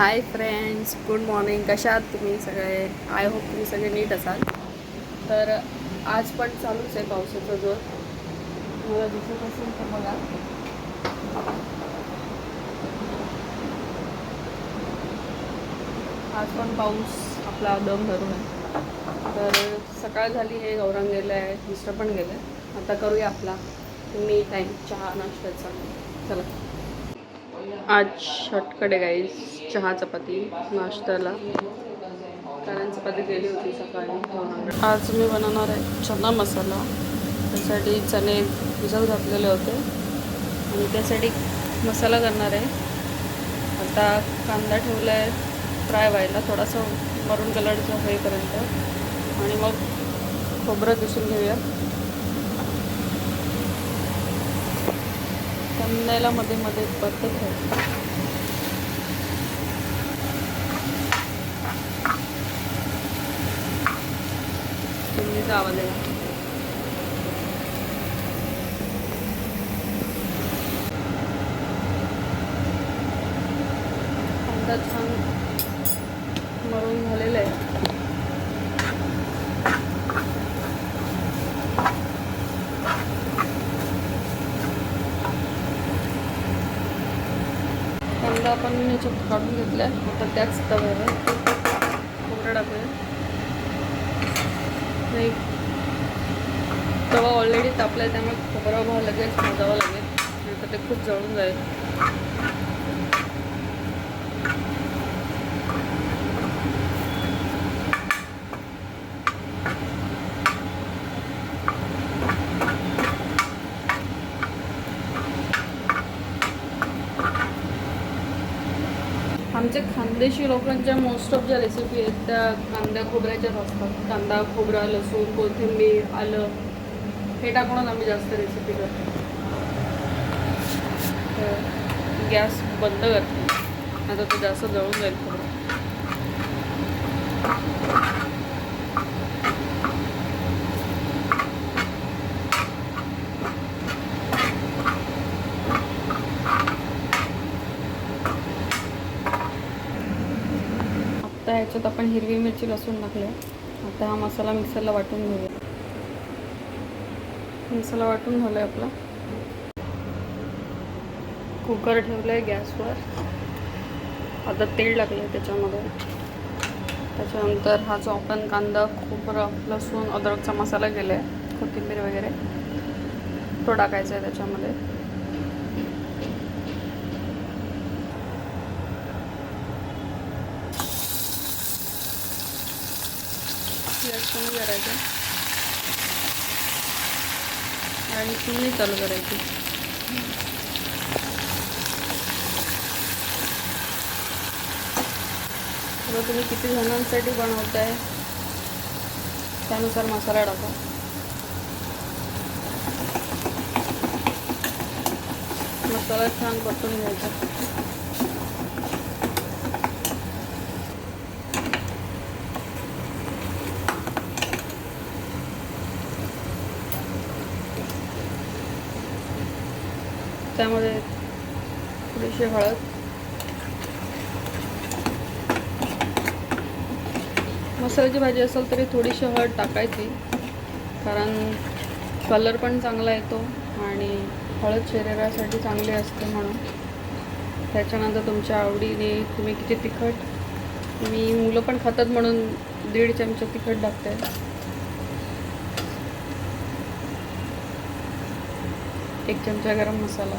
Hi friends, good morning. कशा आहात तुम्ही सगळे? आय होप तुम्ही सगळे नीट असाल. तर आज पण चालूच आहे पावसाचा जोर. मला दिसत असेल तर बघा, आज पण पाऊस आपला दम धरून आहे. तर सकाळ झाली आहे, गौरांग गेलं आहे, मिस्टर पण गेलं आहे. आता करूया आपला मी टाईम चहा नाश्त्याचा. चला, आज शॉर्टकट आहे गाईज. चहा चपाती नाश्त्याला, कारण चपाती केली होती सकाळी. आज मी बनवणार आहे चना मसाला. त्यासाठी चणे भिजत घातलेले होते आणि त्यासाठी मसाला करणार आहे. आता कांदा ठेवला आहे फ्राय व्हायला, थोडासा मरून कलरचा होईपर्यंत, आणि मग खोबरं किसून घेऊया. कांद्याला मध्ये मध्ये परतत ठेवतो. चिमणीचा आवाज आहे. कांदा छान मरून झालेला आहे. कांदा आपण ह्याच्यात काढून घेतला आहे. आता त्याच तव्यावर खोबरं टाकूया. नाही, तवा ऑलरेडी तापला आहे, त्यामुळे खोबरं लगेच भाजावं लागेल, नाहीतर ते खूप जळून जाईल. आमच्या खानदेशी लोकांच्या मोस्ट ऑफ ज्या रेसिपी आहेत त्या कांद्या खोबऱ्याच्याच असतात. कांदा, खोबरा, लसूण, कोथिंबीर, आलं हे टाकूनच आम्ही जास्त रेसिपी करतो. गॅस बंद करते, आता ते जास्त जळून जाईल खोबरं. आता ह्याच्यात आपण हिरवी मिरची लसूण टाकले. आता हा मसाला मिक्सरला वाटून घेऊया. मसाला वाटून झाला आहे आपला. कुकर ठेवलं आहे गॅसवर. आता तेल टाकलं आहे त्याच्यामध्ये. त्याच्यानंतर हा जो आपण कांदा, खोबरं, लसूण, अद्रकचा मसाला केला आहे, कोथिंबीर वगैरे, तो टाकायचा आहे त्याच्यामध्ये. गॅस कमी करायचं आणि चिमणी चालू करायची. तर तुम्ही किती जणांसाठी बनवताय त्यानुसार मसाला टाका. मसाला छान परतून घ्यायचा. त्यामध्ये थोडीशी हळद, मसाल्याची भाजी असेल तरी थोडीशी हळद टाकायची, कारण कलर पण चांगला येतो आणि हळद शरीरासाठी चांगली असते म्हणून. त्याच्यानंतर तुमच्या आवडीने तुम्ही किती तिखट, मी मुलं पण खातात म्हणून 1.5 चमचा तिखट टाकते. एक चमचा गरम मसाला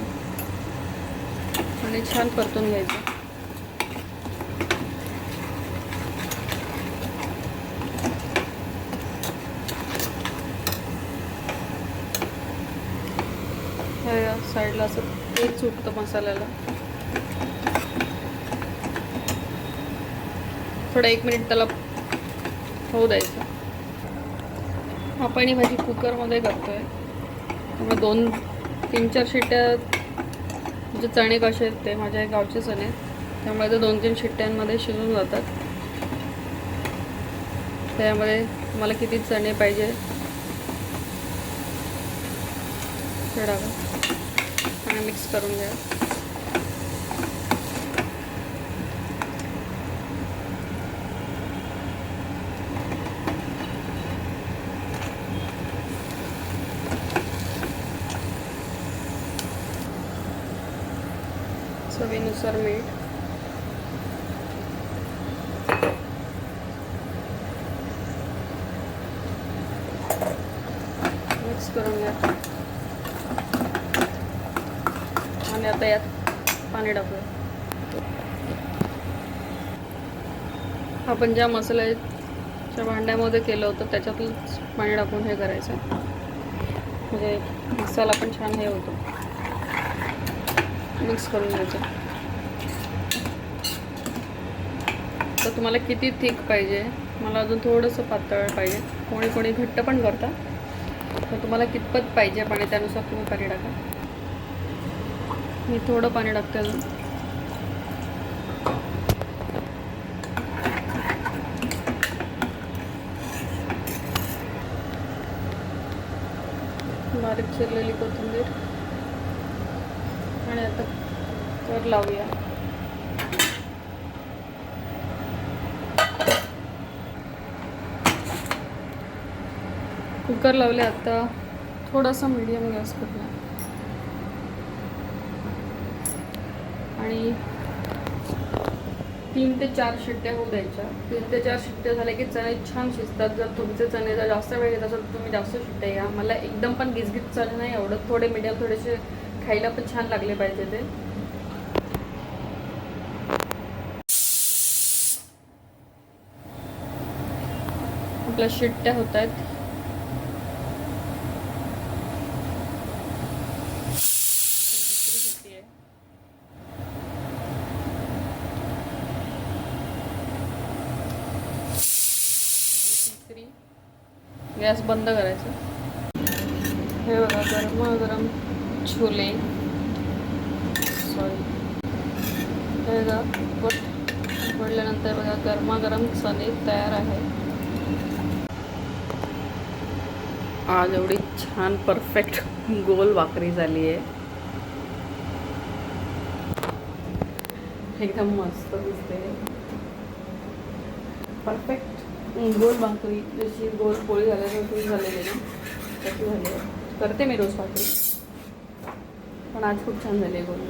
आणि छान परतून घ्यायचं. ह्या साईडला असं तेल सुटतं मसाल्याला. थोडं 1 मिनिट त्याला होऊ द्यायचं. आपण ही भाजी कुकरमध्ये करतोय, त्यामुळे 2-3-4 शिट्ट्या, जे चणे कसे आहेत ते माझ्या गावचे चणे आहेत, त्यामुळे ते 2-3 शिट्ट्यांमध्ये शिजून जातात. त्यामध्ये तुम्हाला किती चणे पाहिजे ते टाका आणि मिक्स करून घ्या. चवीनुसार मीठ. मिक्स करून घ्या. आणि आता यात पाणी टाकूया. आपण ज्या मसाल्याच्या भांड्यामध्ये केलं होतं त्याच्यातच पाणी टाकून हे करायचं, म्हणजे मसाला पण छान हे होतो. मिक्स करून घ्यायचं. तर तुम्हाला किती थिक पाहिजे? मला अजून थोडंसं पातळ पाहिजे. कोणी कोणी घट्ट पण करता. तर तुम्हाला कितपत पाहिजे पाणी त्यानुसार तुम्ही पाणी टाका. मी थोडं पाणी टाकते अजून. बारीक चिरलेली कोथिंबीर. आणि आता कर लावूया. कुकर लावले. आता थोडासा मीडियम गॅस करूया. आणि 3 ते 4 शिट्ट्या होऊ द्यायच्या. 3 ते 4 शिट्ट्या झाल्या की चणे छान शिजतात. जर तुमचे चणे जर जास्त वेळ घेत असेल तर तुम्ही जास्त शिट्ट्या घ्या. मला एकदम पण गिजगिज चणे नाही आवडत. थोडे मीडियम, थोडेसे खायला पण छान लागले पाहिजे ते. आपल्या शिट्ट्या होत आहेत. गॅस बंद करायचा. हे बघा गरम छोले, सॉरी हे बघा पडल्यानंतर बघा गरमागरम चणे तयार आहे. आज एवढी छान परफेक्ट गोल भाकरी झाली आहे. एकदम मस्त दिसते. परफेक्ट गोल भाकरी, जशी गोल पोळी झाल्यासारखी झालेली ना तशी झाली आहे. करते मी रोज भाकरी, पण आज खूप छान झाली आहे गोल.